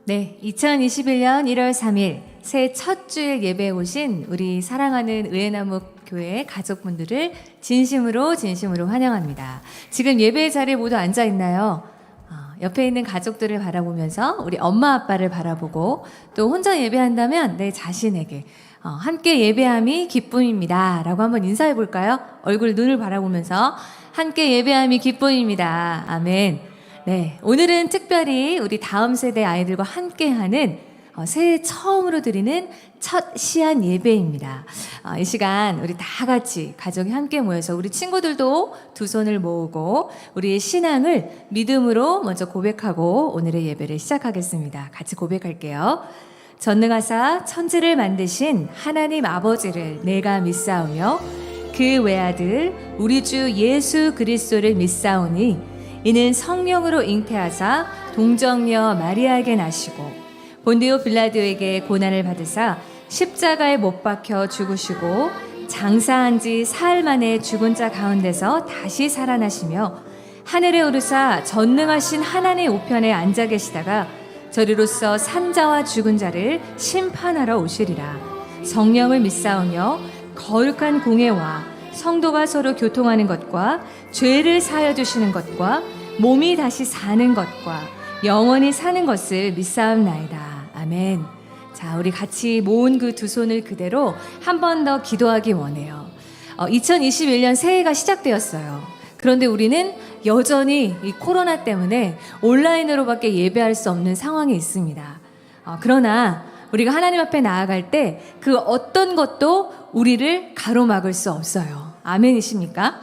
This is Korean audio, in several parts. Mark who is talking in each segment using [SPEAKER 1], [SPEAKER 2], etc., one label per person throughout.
[SPEAKER 1] 네, 2021년 1월 3일 새해 첫 주일 예배에 오신 우리 사랑하는 의회나무 교회 가족분들을 진심으로 환영합니다. 지금 예배 자리에 모두 앉아 있나요? 옆에 있는 가족들을 바라보면서 우리 엄마 아빠를 바라보고 또 혼자 예배한다면 내 자신에게 함께 예배함이 기쁨입니다 라고 한번 인사해 볼까요? 얼굴 눈을 바라보면서 함께 예배함이 기쁨입니다. 아멘. 네, 오늘은 특별히 우리 다음 세대 아이들과 함께하는 새해 처음으로 드리는 첫 시안 예배입니다. 이 시간 우리 다 같이 가족이 함께 모여서 우리 친구들도 두 손을 모으고 우리의 신앙을 믿음으로 먼저 고백하고 오늘의 예배를 시작하겠습니다. 같이 고백할게요. 전능하사 천지를 만드신 하나님 아버지를 내가 믿사오며 그 외아들 우리 주 예수 그리스도를 믿사오니 이는 성령으로 잉태하사 동정녀 마리아에게 나시고 본디오 빌라도에게 고난을 받으사 십자가에 못 박혀 죽으시고 장사한 지 사흘 만에 죽은 자 가운데서 다시 살아나시며 하늘에 오르사 전능하신 하나님의 우편에 앉아 계시다가 저리로서 산자와 죽은 자를 심판하러 오시리라. 성령을 믿사오며 거룩한 공회와 성도가 서로 교통하는 것과 죄를 사하여 주시는 것과 몸이 다시 사는 것과 영원히 사는 것을 믿사옵나이다. 아멘. 자, 우리 같이 모은 그 두 손을 그대로 한 번 더 기도하기 원해요. 2021년 새해가 시작되었어요. 그런데 우리는 여전히 이 코로나 때문에 온라인으로밖에 예배할 수 없는 상황에 있습니다. 그러나 우리가 하나님 앞에 나아갈 때 그 어떤 것도 우리를 가로막을 수 없어요. 아멘이십니까?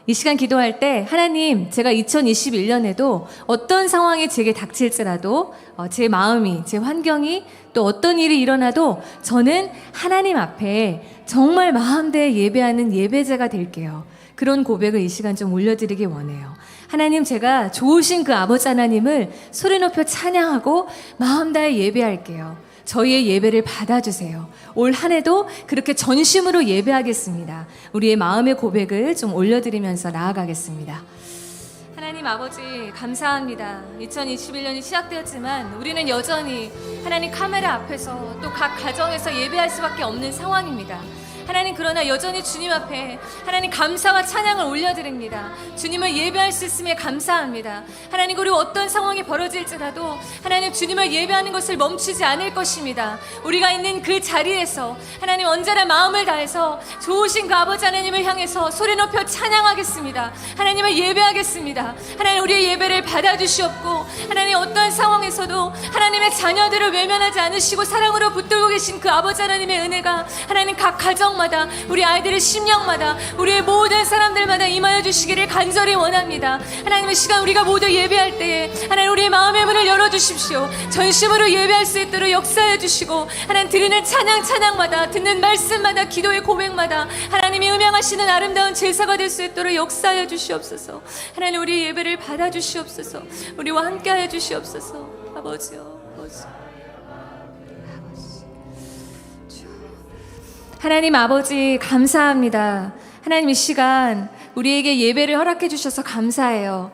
[SPEAKER 1] 이 시간 기도할 때 하나님, 제가 2021년에도 어떤 상황이 제게 닥칠지라도 제 마음이, 제 환경이 또 어떤 일이 일어나도 저는 하나님 앞에 정말 마음대에 예배하는 예배자가 될게요. 그런 고백을 이 시간 좀 올려드리기 원해요. 하나님, 제가 좋으신 그 아버지 하나님을 소리 높여 찬양하고 마음 다해 예배할게요. 저희의 예배를 받아주세요. 올 한 해도 그렇게 전심으로 예배하겠습니다. 우리의 마음의 고백을 좀 올려드리면서 나아가겠습니다. 하나님 아버지 감사합니다. 2021년이 시작되었지만 우리는 여전히 하나님 카메라 앞에서 또 각 가정에서 예배할 수밖에 없는 상황입니다. 하나님, 그러나 여전히 주님 앞에 하나님 감사와 찬양을 올려드립니다. 주님을 예배할 수 있음에 감사합니다. 하나님, 그리고 어떤 상황이 벌어질지라도 하나님 주님을 예배하는 것을 멈추지 않을 것입니다. 우리가 있는 그 자리에서 하나님 언제나 마음을 다해서 좋으신 그 아버지 하나님을 향해서 소리 높여 찬양하겠습니다. 하나님을 예배하겠습니다. 하나님, 우리의 예배를 받아주시옵고 하나님 어떠한 상황에서도 하나님의 자녀들을 외면하지 않으시고 사랑으로 붙들고 계신 그 아버지 하나님의 은혜가 하나님 각 가정 마다 우리 아이들의 심령마다 우리의 모든 사람들마다 임하여 주시기를 간절히 원합니다. 하나님의 시간 우리가 모두 예배할 때에 하나님 우리의 마음의 문을 열어주십시오. 전심으로 예배할 수 있도록 역사해 주시고 하나님 드리는 찬양마다 듣는 말씀마다 기도의 고백마다 하나님이 음향하시는 아름다운 제사가 될 수 있도록 역사해 주시옵소서. 하나님 우리의 예배를 받아 주시옵소서. 우리와 함께하여 주시옵소서. 아버지요, 아버지. 하나님 아버지 감사합니다. 하나님 이 시간 우리에게 예배를 허락해 주셔서 감사해요.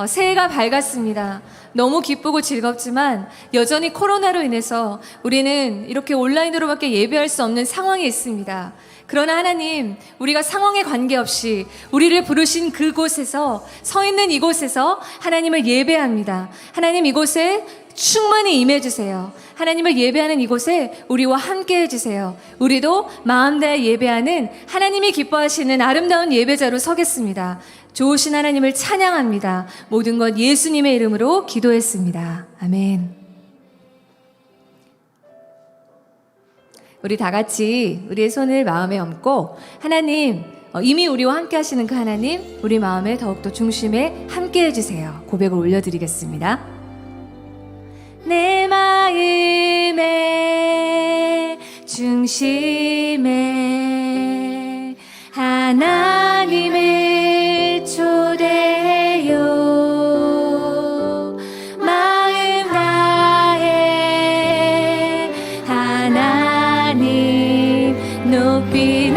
[SPEAKER 1] 새해가 밝았습니다. 너무 기쁘고 즐겁지만 여전히 코로나로 인해서 우리는 이렇게 온라인으로밖에 예배할 수 없는 상황에 있습니다. 그러나 하나님, 우리가 상황에 관계없이 우리를 부르신 그곳에서 서 있는 이곳에서 하나님을 예배합니다. 하나님 이곳에 충만히 임해주세요. 하나님을 예배하는 이곳에 우리와 함께 해주세요. 우리도 마음 다해 예배하는 하나님이 기뻐하시는 아름다운 예배자로 서겠습니다. 좋으신 하나님을 찬양합니다. 모든 것 예수님의 이름으로 기도했습니다. 아멘. 우리 다 같이 우리의 손을 마음에 얹고 하나님, 이미 우리와 함께 하시는 그 하나님, 우리 마음의 더욱더 중심에 함께 해주세요. 고백을 올려드리겠습니다. 내 마음의 중심에 하나님을 초대해요. 마음 다해 하나님 높이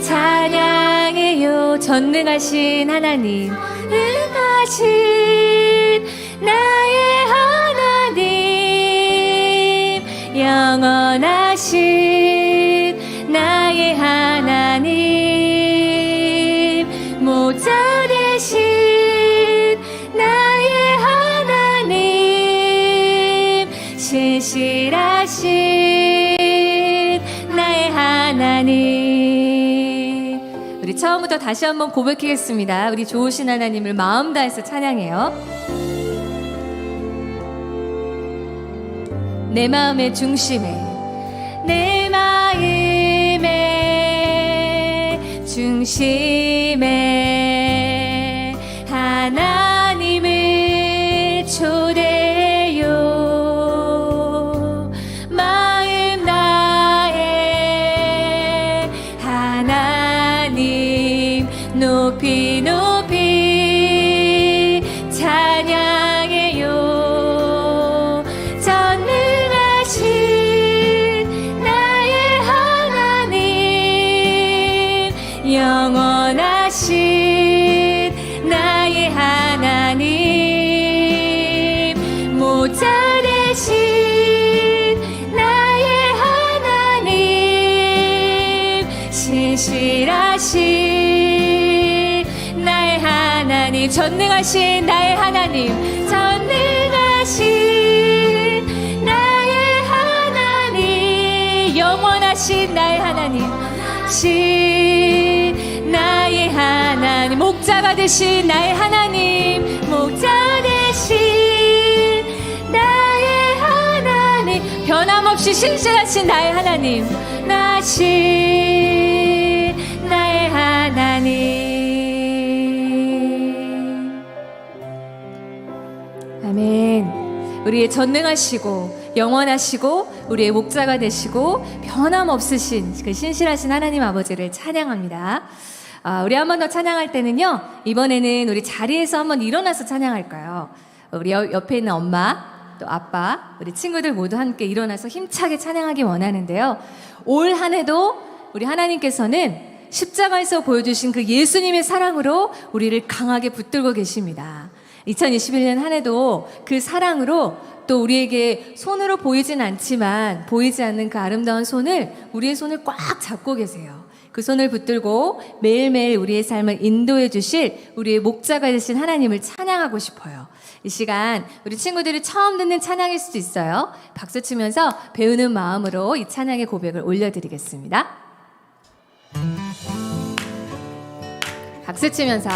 [SPEAKER 1] 찬양해요. 전능하신 하나님, 능하신 나의 처음부터 다시 한번 고백하겠습니다. 우리 좋으신 하나님을 마음 다해서 찬양해요. 내 마음의 중심에, 내 마음의 중심에 하나님을 초대해요. 마음 다해 하나님 높이 높이 찬양해요. 전능하신 나의 하나님, 영원하신 나의 하나님, 모자 되신 나의 하나님, 신실하신 나의 하나님, 전능하신 나의 하나님, 전능하신 나의 하나님, 영원하신 나의 하나님, 신 나의 하나님, 목자가 되신 나의 하나님, 목자 되신 나의 하나님, 변함없이 신실하신 나의 하나님, 나신 나의 하나님. 아멘. 우리의 전능하시고 영원하시고 우리의 목자가 되시고 변함없으신 그 신실하신 하나님 아버지를 찬양합니다. 우리 한 번 더 찬양할 때는요, 이번에는 우리 자리에서 한번 일어나서 찬양할까요? 우리 옆에 있는 엄마, 또 아빠, 우리 친구들 모두 함께 일어나서 힘차게 찬양하기 원하는데요. 올 한 해도 우리 하나님께서는 십자가에서 보여주신 그 예수님의 사랑으로 우리를 강하게 붙들고 계십니다. 2021년 한 해도 그 사랑으로 또 우리에게 손으로 보이진 않지만 보이지 않는 그 아름다운 손을, 우리의 손을 꽉 잡고 계세요. 그 손을 붙들고 매일매일 우리의 삶을 인도해 주실 우리의 목자가 되신 하나님을 찬양하고 싶어요. 이 시간 우리 친구들이 처음 듣는 찬양일 수도 있어요. 박수 치면서 배우는 마음으로 이 찬양의 고백을 올려드리겠습니다. 박수 치면서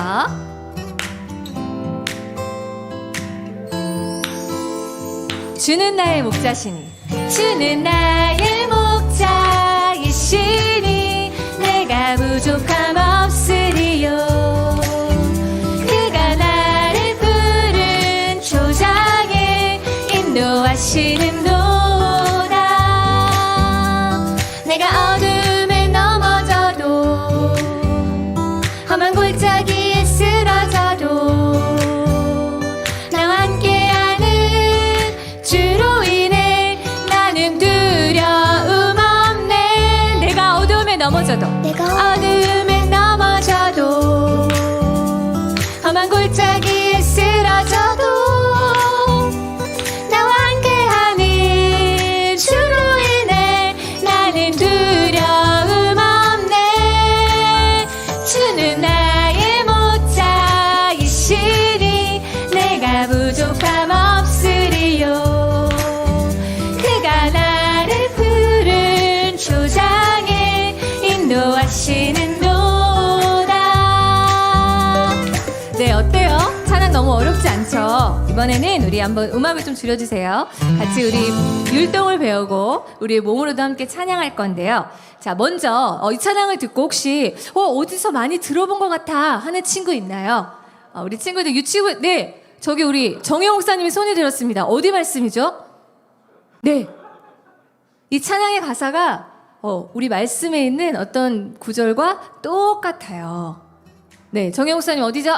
[SPEAKER 1] 주는 나의 목자시니, 주는 나의 목자이시니 내가 부족함 없으리요. 그가 나를 푸른 초장에 인도하시는 도다. 내가 어둠에 넘어져도 험한 골짜기에 쓰러져도 나와 함께하는 주로 인해 나는 두려움 없네. 내가 어둠에 넘어져도 험한 골짜기에 쓰러져도 나와 함께하는 주로 인해 나는 두려움 없네. 주는 나의 목자이시니 내가 부족함 없으리요. 그가 나를 푸른 초장에 인도하시는 도다. 네, 어때요? 찬양 너무 어렵지 않죠? 이번에는 우리 한번 음악을 좀 줄여주세요. 같이 우리 율동을 배우고 우리의 몸으로도 함께 찬양할 건데요. 자, 먼저 이 찬양을 듣고 혹시 어디서 많이 들어본 것 같아 하는 친구 있나요? 우리 친구들 유치부, 네, 저기 우리 정혜 목사님이 손에 들었습니다. 어디 말씀이죠? 네, 이 찬양의 가사가 우리 말씀에 있는 어떤 구절과 똑같아요. 네, 정혜 목사님 어디죠?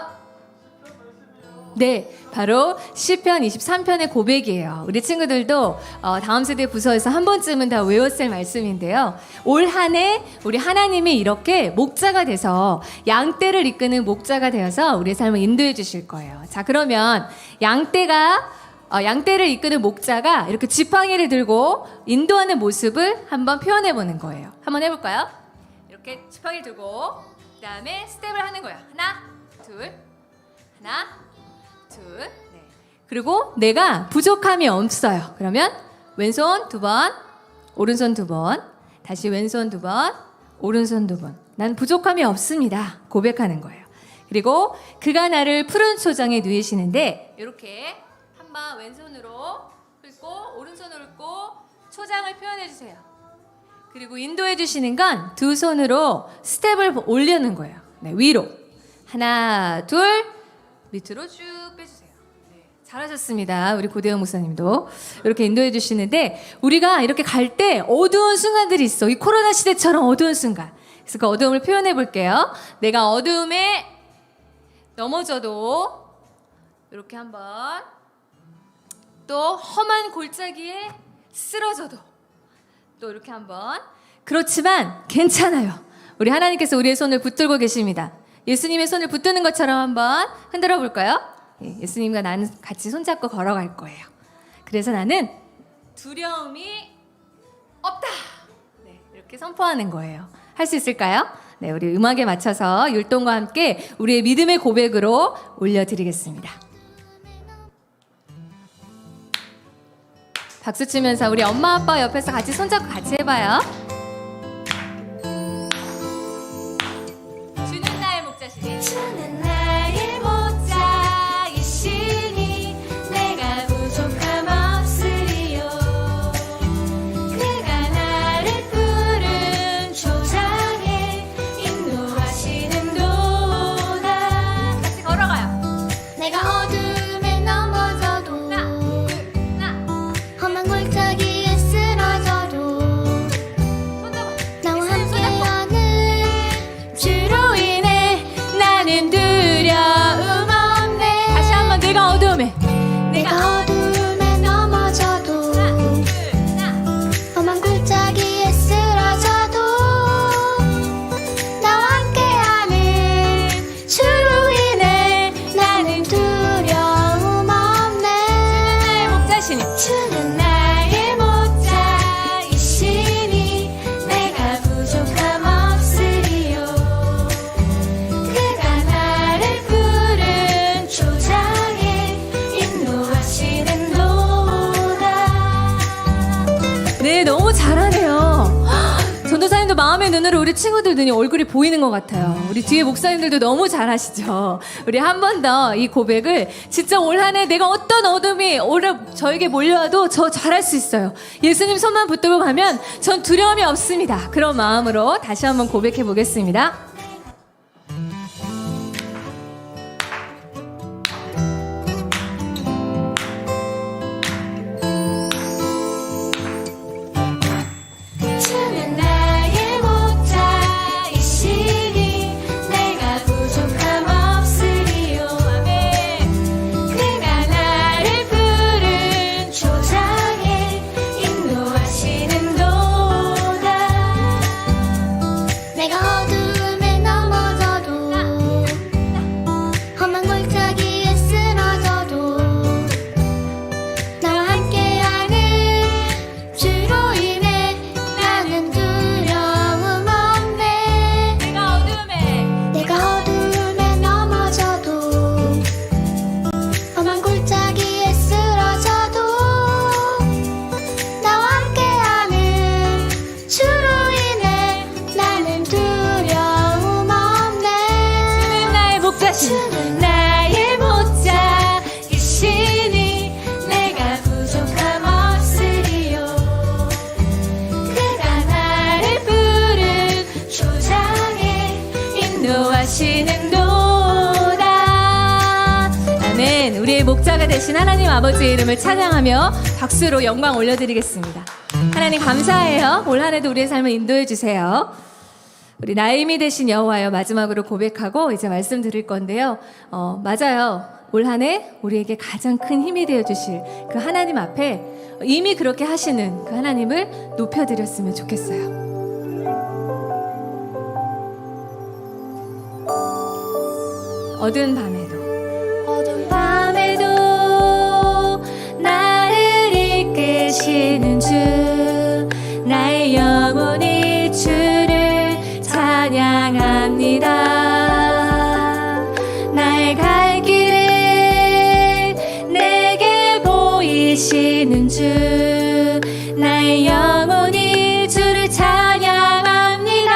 [SPEAKER 1] 네, 바로 시편 23편의 고백이에요. 우리 친구들도 다음 세대 부서에서 한 번쯤은 다 외웠을 말씀인데요. 올 한 해 우리 하나님이 이렇게 목자가 돼서 양떼를 이끄는 목자가 되어서 우리의 삶을 인도해 주실 거예요. 자, 그러면 양떼를 이끄는 목자가 이렇게 지팡이를 들고 인도하는 모습을 한번 표현해 보는 거예요. 한번 해볼까요? 이렇게 지팡이를 들고 그 다음에 스텝을 하는 거예요. 하나, 둘, 네. 그리고 내가 부족함이 없어요. 그러면 왼손 2번, 오른손 2번, 다시 왼손 2번, 오른손 2번. 난 부족함이 없습니다. 고백하는 거예요. 그리고 그가 나를 푸른 초장에 누이시는데 이렇게 한번 왼손으로 훑고 오른손으로 훑고 초장을 표현해 주세요. 그리고 인도해 주시는 건 두 손으로 스텝을 올리는 거예요. 네, 위로. 하나, 둘, 밑으로 쭉 빼주세요. 네, 잘하셨습니다. 우리 고대영 목사님도 이렇게 인도해 주시는데 우리가 이렇게 갈 때 어두운 순간들이 있어. 이 코로나 시대처럼 어두운 순간. 그래서 그 어두움을 표현해 볼게요. 내가 어두움에 넘어져도 이렇게 한번 또 험한 골짜기에 쓰러져도 또 이렇게 한번 그렇지만 괜찮아요. 우리 하나님께서 우리의 손을 붙들고 계십니다. 예수님의 손을 붙드는 것처럼 한번 흔들어 볼까요? 예수님과 나는 같이 손잡고 걸어갈 거예요. 그래서 나는 두려움이 없다. 네, 이렇게 선포하는 거예요. 할 수 있을까요? 네, 우리 음악에 맞춰서 율동과 함께 우리의 믿음의 고백으로 올려드리겠습니다. 박수 치면서 우리 엄마 아빠 옆에서 같이 손잡고 같이 해봐요. 주는 나의 목자시니
[SPEAKER 2] 주는 나의 목자이시니 내가 부족함 없으리요. 그가 나를 푸른 초장에 인도하시는 도다.
[SPEAKER 1] 같이 걸어가요.
[SPEAKER 2] 내가 어둠에 넘어져도 험한 골짜기에 쓰러져도 나와 함께하는 주로 인해 나는 두려움 없네.
[SPEAKER 1] 다시 한번 내가 어두움에
[SPEAKER 2] 내가 어둠에 넘어져도 험한 골짜기에 쓰러져도 나와 함께하는 주로 인해 나는 두려움 없네.
[SPEAKER 1] 나의 목자시니
[SPEAKER 2] 주는 나의 목자이시니 내가 부족함 없으리요. 그가 나를 푸른 초장에 인도하시는 도다.
[SPEAKER 1] 네, 너무 잘하네요. 전도사님도 마음의 눈으로 우리 친구들 눈이 얼굴이 보이는 것 같아요. 우리 뒤에 목사님들도 너무 잘하시죠. 우리 한 번 더 이 고백을 진짜 올 한 해 내가 어떤 어둠이 저에게 몰려와도 저 잘할 수 있어요. 예수님 손만 붙들고 가면 전 두려움이 없습니다. 그런 마음으로 다시 한번 고백해 보겠습니다.
[SPEAKER 2] 주는 나의 목자이시니 내가 부족함 없으리요. 그가 나를 푸른 초장에 인도하시는 도다. 내가 어둠에 넘어져도 험한 골짜기에 쓰러져도 나와 함께하는 주로 인해 나는 두려움 없네.
[SPEAKER 1] 내가 어둠에
[SPEAKER 2] 내가 어둠에 넘어져도 험한 골짜기에 쓰러져도 나와 함께하는 주로 인해 나는 두려움 없네.
[SPEAKER 1] 주는 나의 목자시니
[SPEAKER 2] 주는 나의 목자이시니 내가 부족함 없으리요. 그가 나를 푸른 초장에 인도하시는 도다.
[SPEAKER 1] 아멘. 우리의 목자가 되신 하나님 아버지의 이름을 찬양하며 박수로 영광 올려드리겠습니다. 하나님 감사해요. 올 한 해도 우리의 삶을 인도해 주세요. 우리 나의 힘이 되신 여호와여 마지막으로 고백하고 이제 말씀 드릴 건데요. 맞아요. 올 한 해 우리에게 가장 큰 힘이 되어 주실 그 하나님 앞에 이미 그렇게 하시는 그 하나님을 높여드렸으면 좋겠어요. 어두운 밤에도
[SPEAKER 2] 어두운 밤에도 나를 이끄시는 주 나의 영혼이 주를 찬양합니다. 나의 갈 길을 내게 보이시는 주 나의 영혼이 주를 찬양합니다.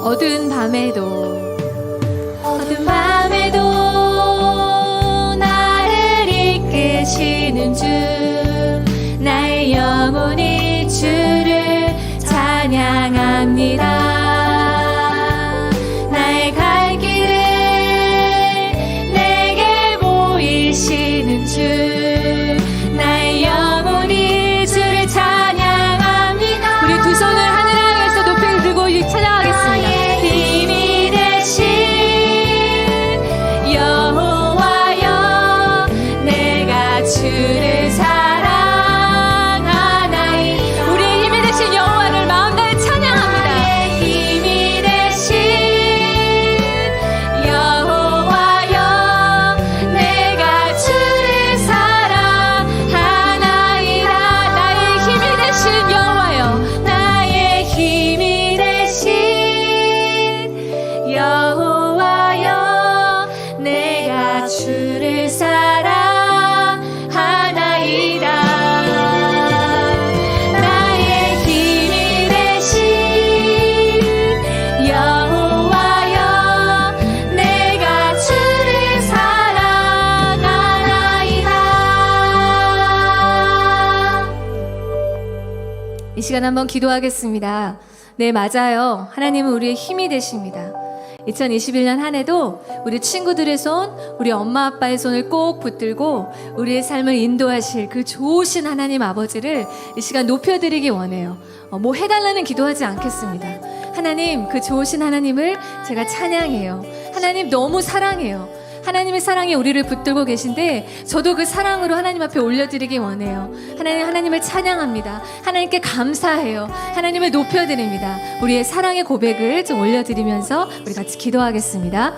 [SPEAKER 1] 어두운 밤에도
[SPEAKER 2] 어두운 밤에도 나를 이끄시는 주 나의 영혼이 주를 찬양합니다. 나의 갈 길을 내게 보이시는 주 나의 영혼이 주를 찬양합니다.
[SPEAKER 1] 우리 두 손을 하늘 향해서 높이 들고 찬양하겠습니다.
[SPEAKER 2] 나의 힘이 되신 여호와여 내가 주를 사랑하나이.
[SPEAKER 1] 우리의 힘이 되신 여호와를 마음 다해 찬양합니다.
[SPEAKER 2] 나의 힘이 되신 여호와여 내가 주를 사랑하나이다.
[SPEAKER 1] 나의 힘이 되신 여호와여,
[SPEAKER 2] 나의 힘이 되신 여호와여 내가 주를 사랑하나이다. 나의 힘이 되신 여호와여 내가 주를 사랑하나이다.
[SPEAKER 1] 이 시간 한번 기도하겠습니다. 네, 맞아요. 하나님은 우리의 힘이 되십니다. 2021년 한 해도 우리 친구들의 손, 우리 엄마 아빠의 손을 꼭 붙들고 우리의 삶을 인도하실 그 좋으신 하나님 아버지를 이 시간 높여드리기 원해요. 뭐 해달라는 기도하지 않겠습니다. 하나님, 그 좋으신 하나님을 제가 찬양해요. 하나님 너무 사랑해요. 하나님의 사랑이 우리를 붙들고 계신데 저도 그 사랑으로 하나님 앞에 올려드리기 원해요. 하나님을 찬양합니다. 하나님께 감사해요. 하나님을 높여드립니다. 우리의 사랑의 고백을 좀 올려드리면서 우리 같이 기도하겠습니다.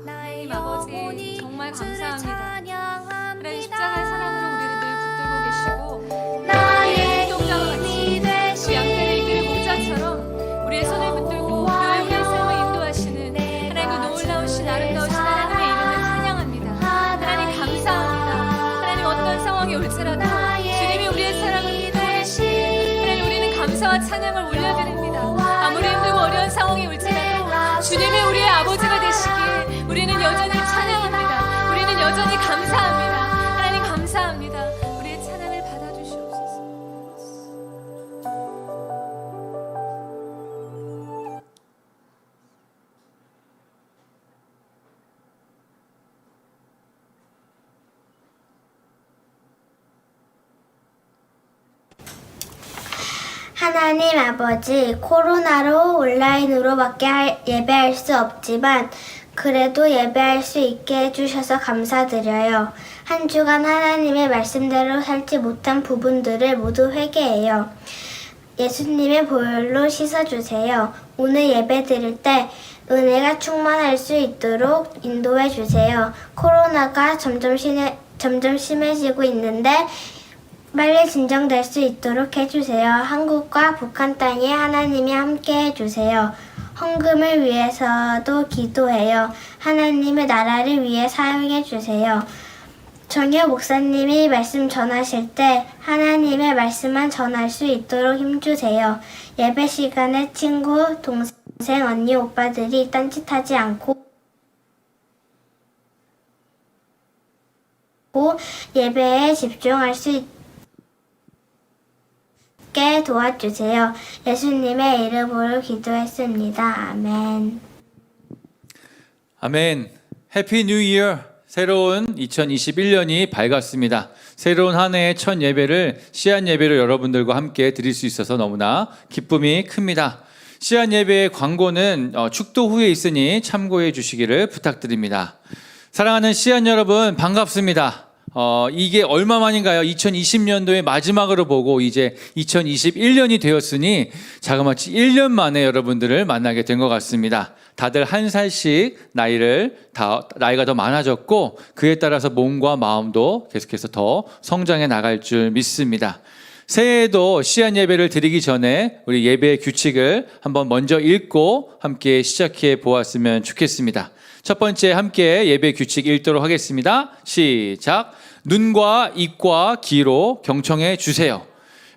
[SPEAKER 1] 하나님 아버지 정말 감사합니다. 하나님 십자가의 사랑으로 우리를 늘 붙들고 계시고
[SPEAKER 2] 나의
[SPEAKER 1] 동자와 같이
[SPEAKER 2] 힘이
[SPEAKER 1] 그
[SPEAKER 2] 되신
[SPEAKER 1] 양떼를 이끄는 목자처럼 우리의 손을 붙들고 늘 우리의 삶을 인도하시는 하나님 그 놀라우신 아름다우신 하나님의 이름을 찬양합니다. 하나님 감사합니다. 하나님 어떤 상황이 올지라도 주님이 우리의 사랑을 인도하시고 하나님 우리는 감사와 찬양을 올려드립니다. 아무리 힘들고 어려운 상황이 올지라도 주님이 우리의 아버지가 되시기에 우리는 여전히 찬양합니다. 우리는 여전히 감사합니다. 하나님 감사합니다. 우리의 찬양을 받아주시옵소서.
[SPEAKER 3] 하나님 아버지, 코로나로 온라인으로밖에 예배할 수 없지만 그래도 예배할 수 있게 해주셔서 감사드려요. 한 주간 하나님의 말씀대로 살지 못한 부분들을 모두 회개해요. 예수님의 보혈로 씻어주세요. 오늘 예배 드릴 때 은혜가 충만할 수 있도록 인도해 주세요. 코로나가 점점 심해지고 있는데 빨리 진정될 수 있도록 해주세요. 한국과 북한 땅에 하나님이 함께 해주세요. 헌금을 위해서도 기도해요. 하나님의 나라를 위해 사용해 주세요. 정효 목사님이 말씀 전하실 때 하나님의 말씀만 전할 수 있도록 힘주세요. 예배 시간에 친구, 동생, 언니, 오빠들이 딴짓하지 않고 예배에 집중할 수 있게 도와주세요. 예수님의 이름으로 기도했습니다. 아멘.
[SPEAKER 4] 아멘. 해피 뉴 이어. 새로운 2021년이 밝았습니다. 새로운 한 해의 첫 예배를 시안 예배로 여러분들과 함께 드릴 수 있어서 너무나 기쁨이 큽니다. 시안 예배의 광고는 축도 후에 있으니 참고해 주시기를 부탁드립니다. 사랑하는 시안 여러분, 반갑습니다. 이게 얼마 만인가요? 2020년도의 마지막으로 보고 이제 2021년이 되었으니 자그마치 1년 만에 여러분들을 만나게 된 것 같습니다. 다들 한 살씩 나이가 더 많아졌고 그에 따라서 몸과 마음도 계속해서 더 성장해 나갈 줄 믿습니다. 새해에도 시안 예배를 드리기 전에 우리 예배의 규칙을 한번 먼저 읽고 함께 시작해 보았으면 좋겠습니다. 첫 번째 함께 예배 규칙 읽도록 하겠습니다. 시작. 눈과 입과 귀로 경청해 주세요.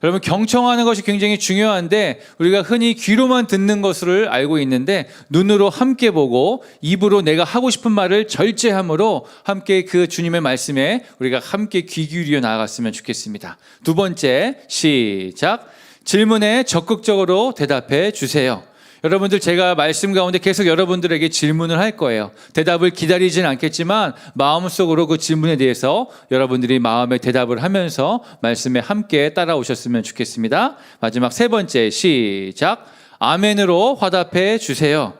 [SPEAKER 4] 여러분 경청하는 것이 굉장히 중요한데 우리가 흔히 귀로만 듣는 것을 알고 있는데 눈으로 함께 보고 입으로 내가 하고 싶은 말을 절제함으로 함께 그 주님의 말씀에 우리가 함께 귀 기울여 나아갔으면 좋겠습니다. 두 번째, 시작. 질문에 적극적으로 대답해 주세요. 여러분들 제가 말씀 가운데 계속 여러분들에게 질문을 할 거예요. 대답을 기다리진 않겠지만 마음속으로 그 질문에 대해서 여러분들이 마음에 대답을 하면서 말씀에 함께 따라오셨으면 좋겠습니다. 마지막 세 번째, 시작. 아멘으로 화답해 주세요.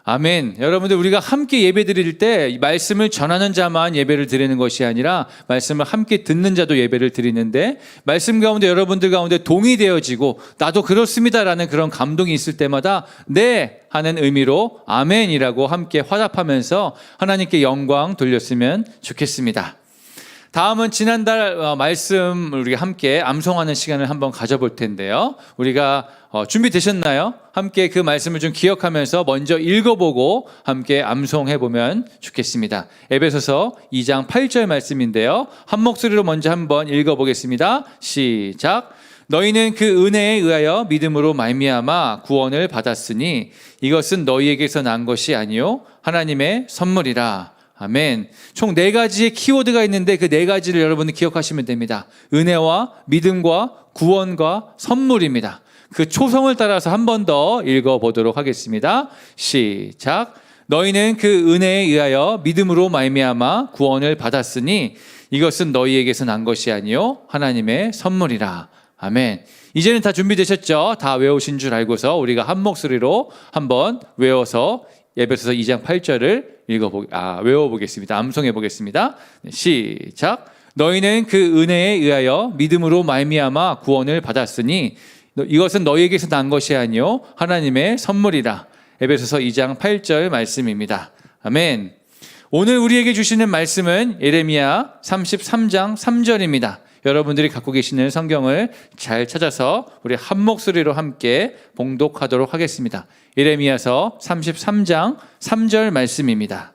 [SPEAKER 4] 아멘. 여러분들 우리가 함께 예배 드릴 때 말씀을 전하는 자만 예배를 드리는 것이 아니라 말씀을 함께 듣는 자도 예배를 드리는데 말씀 가운데 여러분들 가운데 동의되어지고 나도 그렇습니다라는 그런 감동이 있을 때마다 네 하는 의미로 아멘이라고 함께 화답하면서 하나님께 영광 돌렸으면 좋겠습니다. 다음은 지난달 말씀을 우리가 함께 암송하는 시간을 한번 가져볼 텐데요. 우리가 준비되셨나요? 함께 그 말씀을 좀 기억하면서 먼저 읽어보고 함께 암송해 보면 좋겠습니다. 에베소서 2장 8절 말씀인데요. 한 목소리로 먼저 한번 읽어보겠습니다. 시작. 너희는 그 은혜에 의하여 믿음으로 말미암아 구원을 받았으니 이것은 너희에게서 난 것이 아니요 하나님의 선물이라. 아멘. 총 4가지의 키워드가 있는데 그 4가지를 여러분들 기억하시면 됩니다. 은혜와 믿음과 구원과 선물입니다. 그 초성을 따라서 한 번 더 읽어보도록 하겠습니다. 시작. 너희는 그 은혜에 의하여 믿음으로 말미암아 구원을 받았으니 이것은 너희에게서 난 것이 아니요 하나님의 선물이라. 아멘. 이제는 다 준비되셨죠? 다 외우신 줄 알고서 우리가 한 목소리로 한번 외워서 에베소서 2장 8절을 외워보겠습니다. 암송해 보겠습니다. 시작. 너희는 그 은혜에 의하여 믿음으로 말미암아 구원을 받았으니 이것은 너희에게서 난 것이 아니요 하나님의 선물이라. 에베소서 2장 8절 말씀입니다. 아멘. 오늘 우리에게 주시는 말씀은 예레미야 33장 3절입니다. 여러분들이 갖고 계시는 성경을 잘 찾아서 우리 한 목소리로 함께 봉독하도록 하겠습니다. 예레미야서 33장 3절 말씀입니다.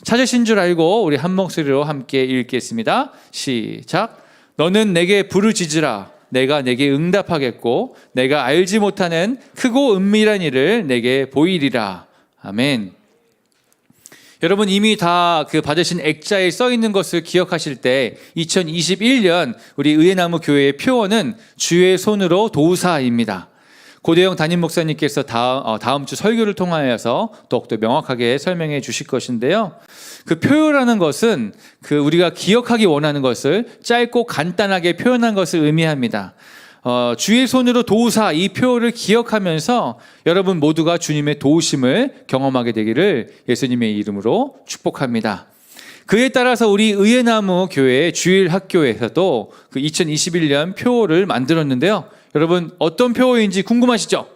[SPEAKER 4] 찾으신 줄 알고 우리 한 목소리로 함께 읽겠습니다. 시작. 너는 내게 부르짖으라. 내가 내게 응답하겠고 내가 알지 못하는 크고 은밀한 일을 내게 보이리라. 아멘. 여러분 이미 다 그 받으신 액자에 써 있는 것을 기억하실 때 2021년 우리 의회나무 교회의 표어는 주의 손으로 도우사입니다. 고대영 담임 목사님께서 다음 주 설교를 통하여서 더욱더 명확하게 설명해 주실 것인데요. 그 표어라는 것은 그 우리가 기억하기 원하는 것을 짧고 간단하게 표현한 것을 의미합니다. 주의 손으로 도우사 이 표어를 기억하면서 여러분 모두가 주님의 도우심을 경험하게 되기를 예수님의 이름으로 축복합니다. 그에 따라서 우리 의회나무 교회 주일학교에서도 그 2021년 표어를 만들었는데요. 여러분 어떤 표어인지 궁금하시죠?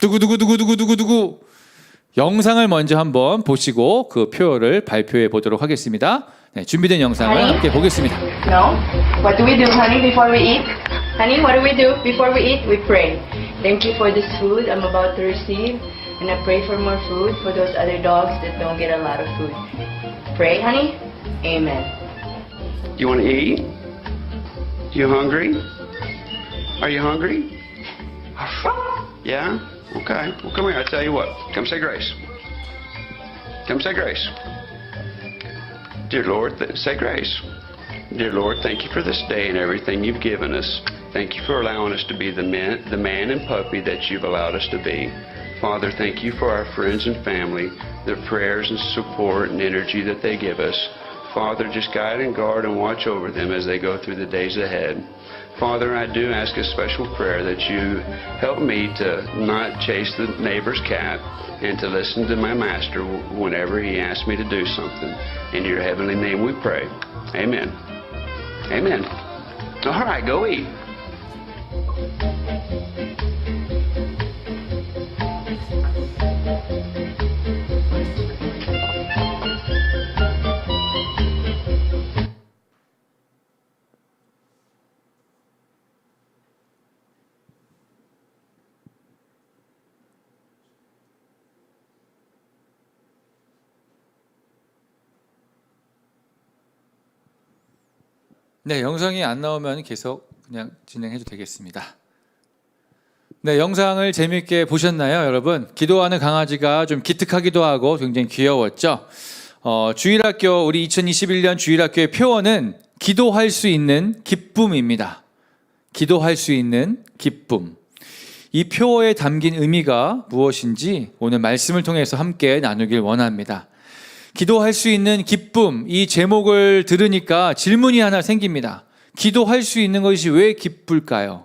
[SPEAKER 4] 두구두구두구두구두구 영상을 먼저 한번 보시고 그 표어를 발표해 보도록 하겠습니다. 네, 준비된 영상을 함께 보겠습니다.
[SPEAKER 5] No? What do we do, honey, before we eat? Honey, what do we do before we eat? We pray. Thank you for this food I'm about to receive. And I pray for more food for those other dogs that don't get a lot of food. Pray, honey? Amen.
[SPEAKER 6] You want to eat? You hungry? Are you hungry? Yeah? Okay. Well, come here. I'll tell you what. Come say grace. Come say grace. Dear Lord, say grace. Dear Lord, thank you for this day and everything you've given us. Thank you for allowing us to be the man and puppy that you've allowed us to be. Father, thank you for our friends and family, their prayers and support and energy that they give us. Father, just guide and guard and watch over them as they go through the days ahead. Father, I do ask a special prayer that you help me to not chase the neighbor's cat and to listen to my master whenever he asks me to do something. In your heavenly name we pray. Amen. Amen. All right, go eat.
[SPEAKER 4] 네, 영상이 안 나오면 계속 그냥 진행해도 되겠습니다. 네, 영상을 재미있게 보셨나요, 여러분? 기도하는 강아지가 좀 기특하기도 하고 굉장히 귀여웠죠? 주일학교, 우리 2021년 주일학교의 표어는 기도할 수 있는 기쁨입니다. 기도할 수 있는 기쁨. 이 표어에 담긴 의미가 무엇인지 오늘 말씀을 통해서 함께 나누길 원합니다. 기도할 수 있는 기쁨, 이 제목을 들으니까 질문이 하나 생깁니다. 기도할 수 있는 것이 왜 기쁠까요?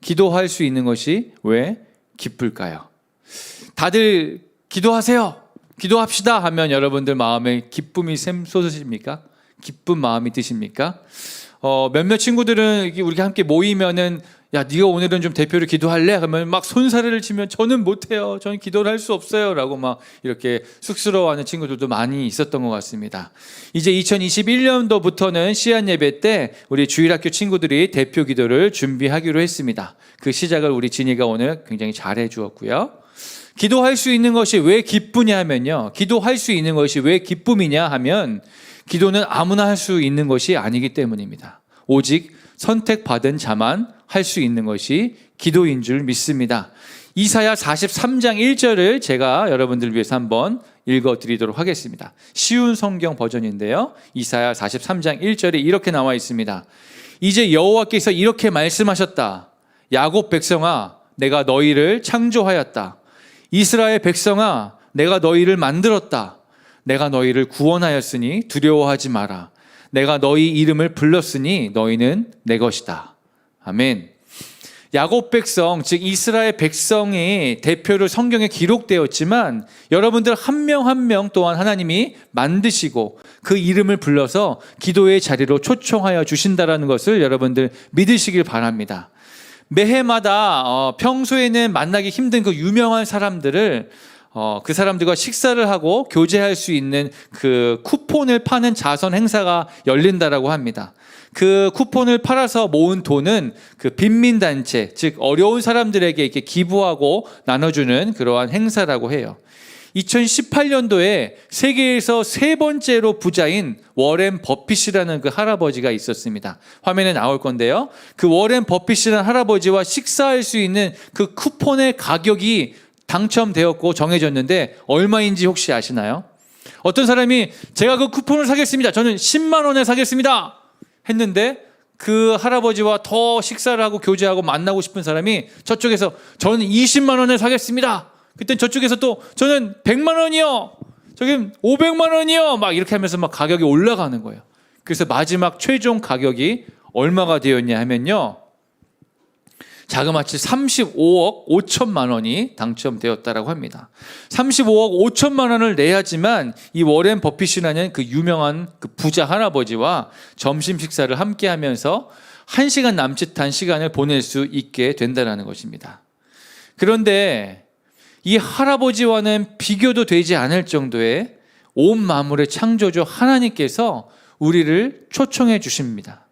[SPEAKER 4] 기도할 수 있는 것이 왜 기쁠까요? 다들 기도하세요. 기도합시다 하면 여러분들 마음에 기쁨이 샘솟으십니까? 기쁜 마음이 드십니까? 몇몇 친구들은 우리 함께 모이면은 야, 네가 오늘은 좀 대표로 기도할래? 그러면 막 손사래를 치면 저는 못해요. 저는 기도를 할 수 없어요. 라고 막 이렇게 쑥스러워하는 친구들도 많이 있었던 것 같습니다. 이제 2021년도부터는 시안 예배 때 우리 주일학교 친구들이 대표 기도를 준비하기로 했습니다. 그 시작을 우리 진이가 오늘 굉장히 잘해 주었고요. 기도할 수 있는 것이 왜 기쁘냐 하면요. 기도할 수 있는 것이 왜 기쁨이냐 하면 기도는 아무나 할 수 있는 것이 아니기 때문입니다. 오직 선택받은 자만 할 수 있는 것이 기도인 줄 믿습니다. 이사야 43장 1절을 제가 여러분들 위해서 한번 읽어드리도록 하겠습니다. 쉬운 성경 버전인데요. 이사야 43장 1절에 이렇게 나와 있습니다. 이제 여호와께서 이렇게 말씀하셨다. 야곱 백성아, 내가 너희를 창조하였다. 이스라엘 백성아, 내가 너희를 만들었다. 내가 너희를 구원하였으니 두려워하지 마라. 내가 너희 이름을 불렀으니 너희는 내 것이다. 아멘. 야곱 백성, 즉 이스라엘 백성의 대표로 성경에 기록되었지만 여러분들 한 명 한 명 또한 하나님이 만드시고 그 이름을 불러서 기도의 자리로 초청하여 주신다라는 것을 여러분들 믿으시길 바랍니다. 매해마다 평소에는 만나기 힘든 그 유명한 사람들을 그 사람들과 식사를 하고 교제할 수 있는 그 쿠폰을 파는 자선 행사가 열린다라고 합니다. 그 쿠폰을 팔아서 모은 돈은 그 빈민단체, 즉 어려운 사람들에게 이렇게 기부하고 나눠주는 그러한 행사라고 해요. 2018년도에 세계에서 세 번째로 부자인 워렌 버핏이라는 그 할아버지가 있었습니다. 화면에 나올 건데요. 그 워렌 버핏이라는 할아버지와 식사할 수 있는 그 쿠폰의 가격이 당첨되었고 정해졌는데 얼마인지 혹시 아시나요? 어떤 사람이 제가 그 쿠폰을 사겠습니다. 저는 10만 원에 사겠습니다. 했는데 그 할아버지와 더 식사를 하고 교제하고 만나고 싶은 사람이 저쪽에서 저는 20만 원에 사겠습니다. 그때 저쪽에서 또 저는 100만 원이요. 저기 500만 원이요. 막 이렇게 하면서 막 가격이 올라가는 거예요. 그래서 마지막 최종 가격이 얼마가 되었냐 하면요. 자그마치 35억 5천만 원이 당첨되었다라고 합니다. 35억 5천만 원을 내야지만 이 워렌 버핏이라는 그 유명한 그 부자 할아버지와 점심 식사를 함께 하면서 1시간 남짓한 시간을 보낼 수 있게 된다는 것입니다. 그런데 이 할아버지와는 비교도 되지 않을 정도의 온 만물의 창조주 하나님께서 우리를 초청해 주십니다.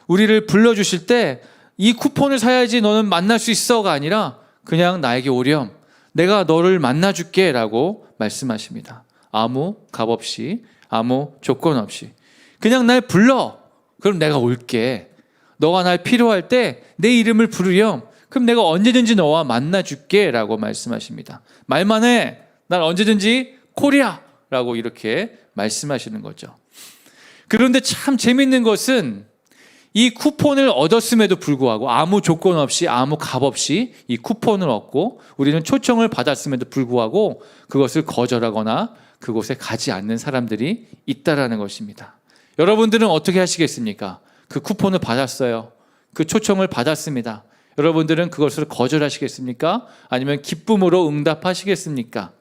[SPEAKER 4] 우리를 불러주실 때 이 쿠폰을 사야지 너는 만날 수 있어가 아니라 그냥 나에게 오렴. 내가 너를 만나줄게 라고 말씀하십니다. 아무 값 없이, 아무 조건 없이. 그냥 날 불러. 그럼 내가 올게. 너가 날 필요할 때 내 이름을 부르렴. 그럼 내가 언제든지 너와 만나줄게 라고 말씀하십니다. 말만 해. 난 언제든지 코리아 라고 이렇게 말씀하시는 거죠. 그런데 참 재밌는 것은 이 쿠폰을 얻었음에도 불구하고 아무 조건 없이 아무 값 없이 이 쿠폰을 얻고 우리는 초청을 받았음에도 불구하고 그것을 거절하거나 그곳에 가지 않는 사람들이 있다라는 것입니다. 여러분들은 어떻게 하시겠습니까? 그 쿠폰을 받았어요. 그 초청을 받았습니다. 여러분들은 그것을 거절하시겠습니까? 아니면 기쁨으로 응답하시겠습니까?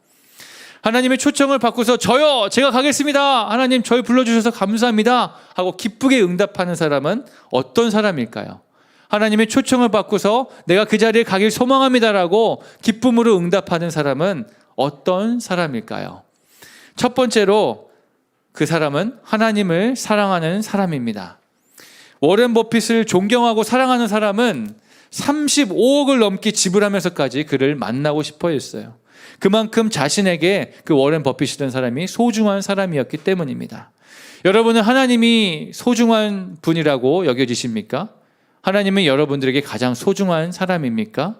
[SPEAKER 4] 하나님의 초청을 받고서 저요, 제가 가겠습니다. 하나님 저희 불러주셔서 감사합니다. 하고 기쁘게 응답하는 사람은 어떤 사람일까요? 하나님의 초청을 받고서 내가 그 자리에 가길 소망합니다라고 기쁨으로 응답하는 사람은 어떤 사람일까요? 첫 번째로 그 사람은 하나님을 사랑하는 사람입니다. 워렌 버핏을 존경하고 사랑하는 사람은 35억을 넘게 지불하면서까지 그를 만나고 싶어 했어요. 그만큼 자신에게 그 워렌 버핏이던 사람이 소중한 사람이었기 때문입니다. 여러분은 하나님이 소중한 분이라고 여겨지십니까? 하나님은 여러분들에게 가장 소중한 사람입니까?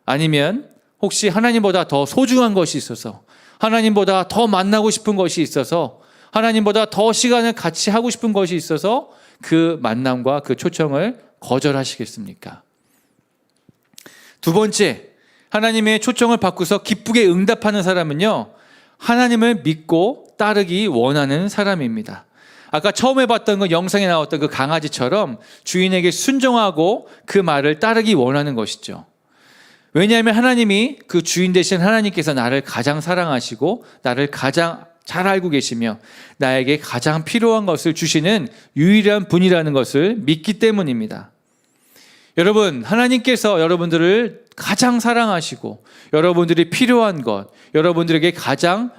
[SPEAKER 4] 아니면 혹시 하나님보다 더 소중한 것이 있어서, 하나님보다 더 만나고 싶은 것이 있어서, 하나님보다 더 시간을 같이 하고 싶은 것이 있어서 그 만남과 그 초청을 거절하시겠습니까? 두 번째, 하나님의 초청을 받고서 기쁘게 응답하는 사람은요, 하나님을 믿고 따르기 원하는 사람입니다. 아까 처음에 봤던 그 영상에 나왔던 그 강아지처럼 주인에게 순종하고 그 말을 따르기 원하는 것이죠. 왜냐하면 하나님이, 그 주인 되신 하나님께서 나를 가장 사랑하시고 나를 가장 잘 알고 계시며 나에게 가장 필요한 것을 주시는 유일한 분이라는 것을 믿기 때문입니다. 여러분, 하나님께서 여러분들을 가장 사랑하시고 여러분들이 필요한 것, 여러분들에게 가장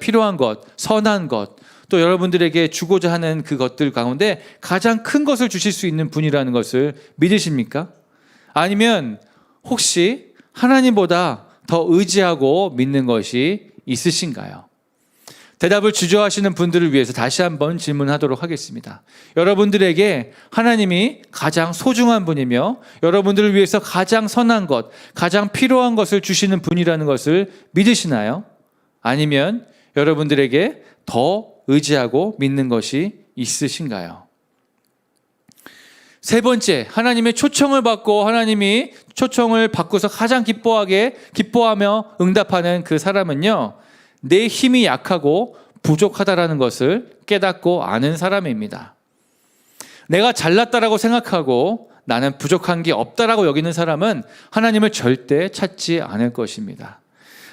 [SPEAKER 4] 필요한 것, 선한 것, 또 여러분들에게 주고자 하는 그것들 가운데 가장 큰 것을 주실 수 있는 분이라는 것을 믿으십니까? 아니면 혹시 하나님보다 더 의지하고 믿는 것이 있으신가요? 대답을 주저하시는 분들을 위해서 다시 한번 질문하도록 하겠습니다. 여러분들에게 하나님이 가장 소중한 분이며 여러분들을 위해서 가장 선한 것, 가장 필요한 것을 주시는 분이라는 것을 믿으시나요? 아니면 여러분들에게 더 의지하고 믿는 것이 있으신가요? 세 하나님의 초청을 받고 하나님이 초청을 받고서 가장 기뻐하며 응답하는 그 사람은요, 내 힘이 약하고 부족하다라는 것을 깨닫고 아는 사람입니다. 내가 잘났다라고 생각하고 나는 부족한 게 없다라고 여기는 사람은 하나님을 절대 찾지 않을 것입니다.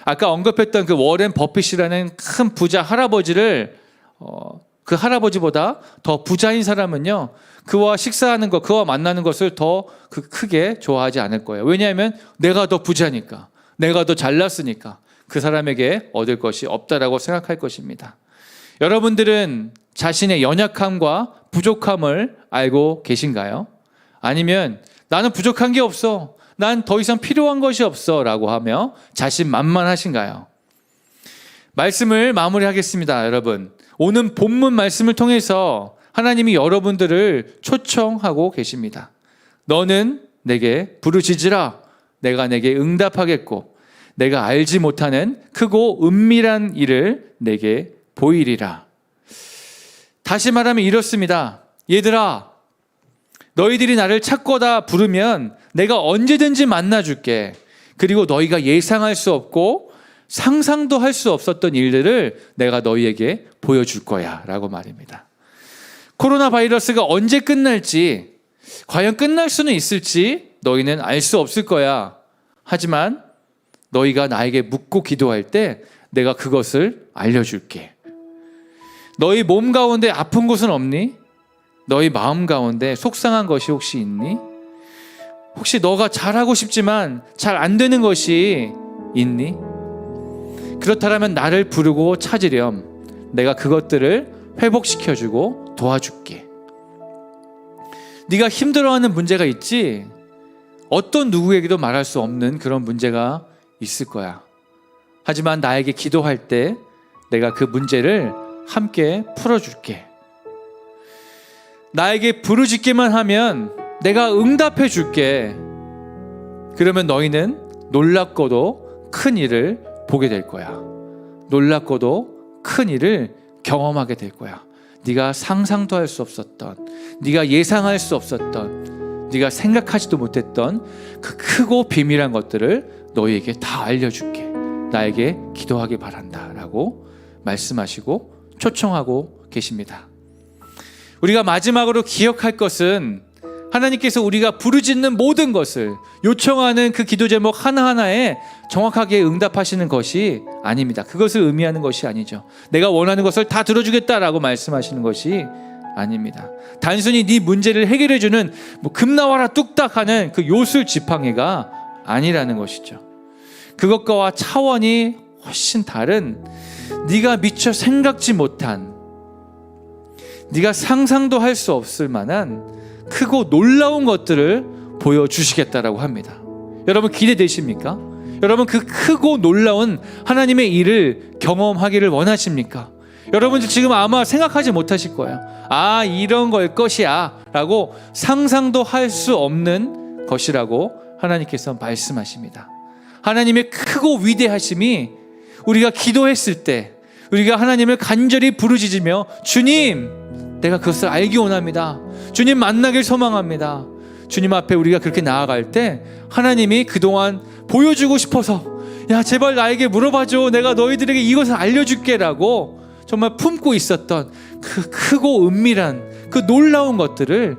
[SPEAKER 4] 아까 언급했던 그 워렌 버핏이라는 큰 부자 할아버지를 그 할아버지보다 더 부자인 사람은요, 그와 식사하는 것, 그와 만나는 것을 더 크게 좋아하지 않을 거예요. 왜냐하면 내가 더 부자니까, 내가 더 잘났으니까 그 사람에게 얻을 것이 없다라고 생각할 것입니다. 여러분들은 자신의 연약함과 부족함을 알고 계신가요? 아니면 나는 부족한 게 없어, 난 더 이상 필요한 것이 없어 라고 하며 자신만만하신가요? 말씀을 마무리하겠습니다. 여러분, 오늘 본문 말씀을 통해서 하나님이 여러분들을 초청하고 계십니다. 너는 내게 부르짖으라, 내가 내게 응답하겠고 내가 알지 못하는 크고 은밀한 일을 내게 보이리라. 다시 말하면 이렇습니다. 얘들아, 너희들이 나를 찾고다 부르면 내가 언제든지 만나줄게. 그리고 너희가 예상할 수 없고 상상도 할 수 없었던 일들을 내가 너희에게 보여줄 거야 라고 말입니다. 코로나 바이러스가 언제 끝날지, 과연 끝날 수는 있을지 너희는 알 수 없을 거야. 하지만 너희가 나에게 묻고 기도할 때 내가 그것을 알려줄게. 너희 몸 가운데 아픈 곳은 없니? 너희 마음 가운데 속상한 것이 혹시 있니? 혹시 너가 잘하고 싶지만 잘 안 되는 것이 있니? 그렇다면 나를 부르고 찾으렴. 내가 그것들을 회복시켜주고 도와줄게. 네가 힘들어하는 문제가 있지? 어떤 누구에게도 말할 수 없는 그런 문제가 있을 거야. 하지만 나에게 기도할 때 내가 그 문제를 함께 풀어줄게. 나에게 부르짖기만 하면 내가 응답해 줄게. 그러면 너희는 놀랍고도 큰 일을 보게 될 거야. 놀랍고도 큰 일을 경험하게 될 거야. 네가 상상도 할 수 없었던, 네가 예상할 수 없었던, 네가 생각하지도 못했던 그 크고 비밀한 것들을 너희에게 다 알려줄게. 나에게 기도하기 바란다 라고 말씀하시고 초청하고 계십니다. 우리가 마지막으로 기억할 것은 하나님께서 우리가 부르짖는 모든 것을, 요청하는 그 기도 제목 하나하나에 정확하게 응답하시는 것이 아닙니다. 그것을 의미하는 것이 아니죠. 내가 원하는 것을 다 들어주겠다라고 말씀하시는 것이 아닙니다. 단순히 네 문제를 해결해주는 금 나와라 뚝딱 하는 그 요술 지팡이가 아니라는 것이죠. 그것과 차원이 훨씬 다른, 네가 미처 생각지 못한, 네가 상상도 할 수 없을 만한 크고 놀라운 것들을 보여주시겠다라고 합니다. 여러분 기대되십니까? 여러분 그 크고 놀라운 하나님의 일을 경험하기를 원하십니까? 여러분들 지금 아마 생각하지 못하실 거예요. 아, 이런 걸 것이야 라고 상상도 할 수 없는 것이라고 하나님께서 말씀하십니다. 하나님의 크고 위대하심이 우리가 기도했을 때, 우리가 하나님을 간절히 부르짖으며 주님, 내가 그것을 알기 원합니다. 주님 만나길 소망합니다. 주님 앞에 우리가 그렇게 나아갈 때 하나님이 그동안 보여주고 싶어서 야, 제발 나에게 물어봐줘. 내가 너희들에게 이것을 알려줄게 라고 정말 품고 있었던 그 크고 은밀한 그 놀라운 것들을,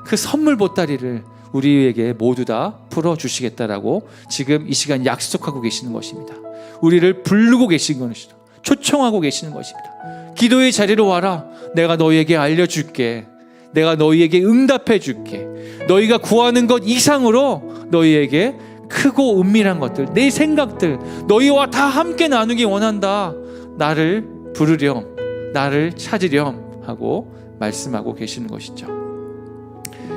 [SPEAKER 4] 그 선물 보따리를 우리에게 모두 다 풀어주시겠다라고 지금 이 시간 약속하고 계시는 것입니다. 우리를 부르고 계신 것이다. 초청하고 계시는 것입니다. 기도의 자리로 와라. 내가 너희에게 알려줄게. 내가 너희에게 응답해 줄게. 너희가 구하는 것 이상으로 너희에게 크고 은밀한 것들, 내 생각들, 너희와 다 함께 나누기 원한다. 나를 부르렴, 나를 찾으렴 하고 말씀하고 계시는 것이죠.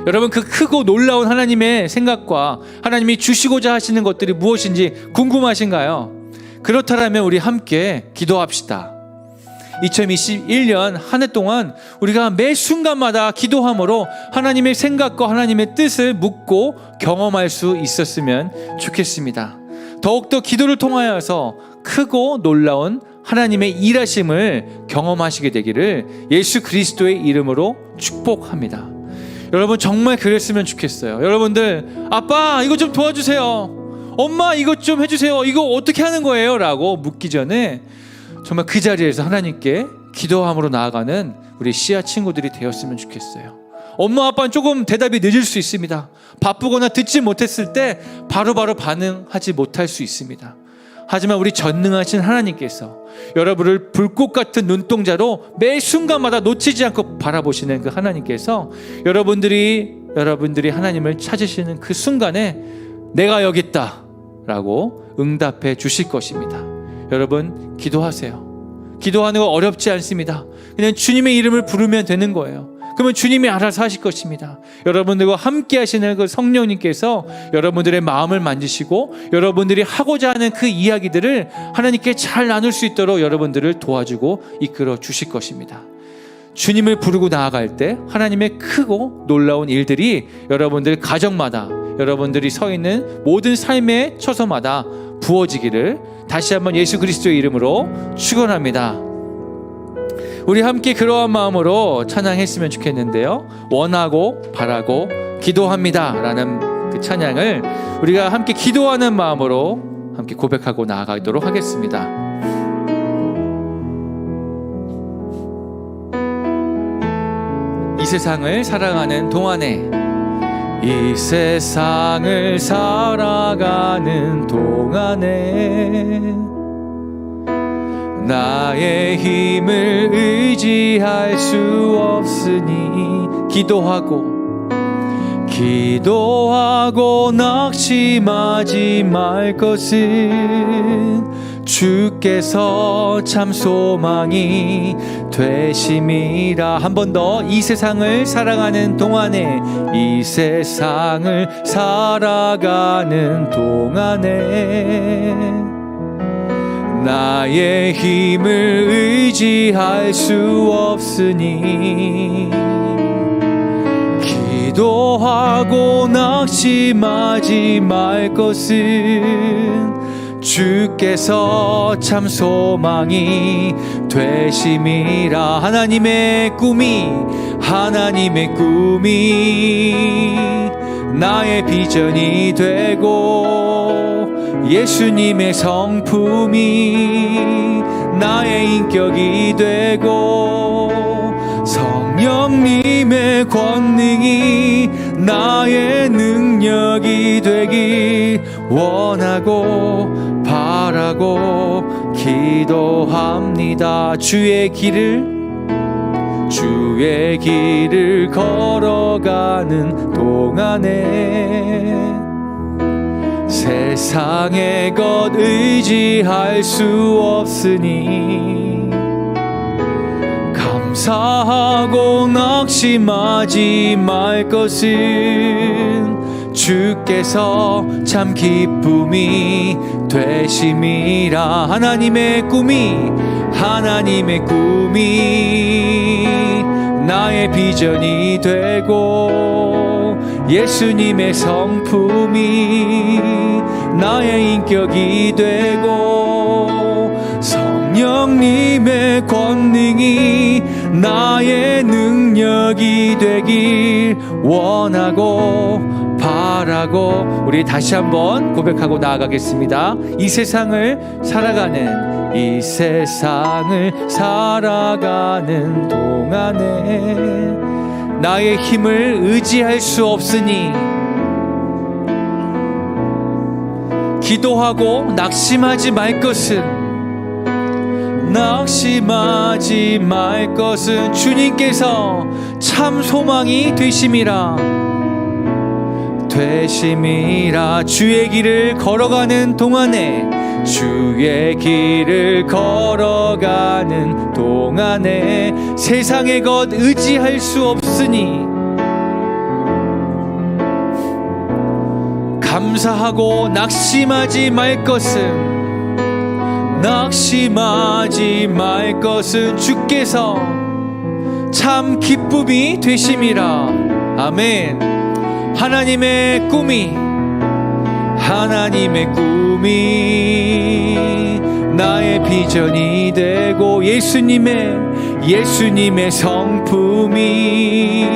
[SPEAKER 4] 여러분, 그 크고 놀라운 하나님의 생각과 하나님이 주시고자 하시는 것들이 무엇인지 궁금하신가요? 그렇다면 우리 함께 기도합시다. 2021년 한 해 동안 우리가 매 순간마다 기도함으로 하나님의 생각과 하나님의 뜻을 묻고 경험할 수 있었으면 좋겠습니다. 더욱더 기도를 통하여서 크고 놀라운 하나님의 일하심을 경험하시게 되기를 예수 그리스도의 이름으로 축복합니다. 여러분, 정말 그랬으면 좋겠어요. 여러분들, 아빠 이것 좀 도와주세요. 엄마 이것 좀 해주세요. 이거 어떻게 하는 거예요? 라고 묻기 전에 정말 그 자리에서 하나님께 기도함으로 나아가는 우리 씨앗 친구들이 되었으면 좋겠어요. 엄마 아빠는 조금 대답이 늦을 수 있습니다. 바쁘거나 듣지 못했을 때 바로바로 반응하지 못할 수 있습니다. 하지만 우리 전능하신 하나님께서 여러분을 불꽃 같은 눈동자로 매 순간마다 놓치지 않고 바라보시는 그 하나님께서 여러분들이 하나님을 찾으시는 그 순간에 내가 여기 있다 라고 응답해 주실 것입니다. 여러분, 기도하세요. 기도하는 거 어렵지 않습니다. 그냥 주님의 이름을 부르면 되는 거예요. 그러면 주님이 알아서 하실 것입니다. 여러분들과 함께 하시는 그 성령님께서 여러분들의 마음을 만지시고 여러분들이 하고자 하는 그 이야기들을 하나님께 잘 나눌 수 있도록 여러분들을 도와주고 이끌어 주실 것입니다. 주님을 부르고 나아갈 때 하나님의 크고 놀라운 일들이 여러분들 가정마다, 여러분들이 서 있는 모든 삶의 처소마다 부어지기를 다시 한번 예수 그리스도의 이름으로 축원합니다. 우리 함께 그러한 마음으로 찬양했으면 좋겠는데요. 원하고 바라고 기도합니다 라는 그 찬양을 우리가 함께 기도하는 마음으로 함께 고백하고 나아가도록 하겠습니다. 이 세상을 살아가는 동안에, 이 세상을 살아가는 동안에 나의 힘을 의지할 수 없으니 기도하고 낙심하지 말 것은 주께서 참 소망이 되심이라. 한 번 더, 이 세상을 살아가는 동안에, 이 세상을 살아가는 동안에 나의 힘을 의지할 수 없으니 기도하고 낙심하지 말 것은 주께서 참 소망이 되심이라. 하나님의 꿈이 나의 비전이 되고 예수님의 성품이 나의 인격이 되고 성령님의 권능이 나의 능력이 되길 원하고 바라고 기도합니다. 주의 길을 걸어가는 동안에 세상의 것 의지할 수 없으니 감사하고 낙심하지 말 것은 주께서 참 기쁨이 되심이라. 하나님의 꿈이 하나님의 꿈이 나의 비전이 되고 예수님의 성품이 나의 인격이 되고 성령님의 권능이 나의 능력이 되길 원하고 바라고 우리 다시 한번 고백하고 나아가겠습니다. 이 세상을 살아가는 동안에 나의 힘을 의지할 수 없으니 기도하고 낙심하지 말 것은 주님께서 참 소망이 되심이라 주의 길을 걸어가는 동안에 세상의 것 의지할 수 없으니 감사하고 낙심하지 말 것은 주께서 참 기쁨이 되심이라. 아멘. 하나님의 꿈이 나의 비전이 되고 예수님의 성품이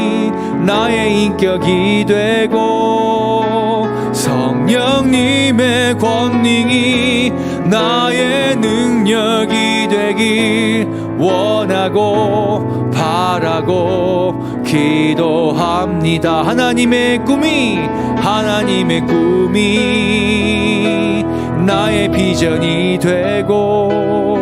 [SPEAKER 4] 나의 인격이 되고 성령님의 권능이 나의 능력이 되길 원하고 바라고 기도합니다. 하나님의 꿈이 나의 비전이 되고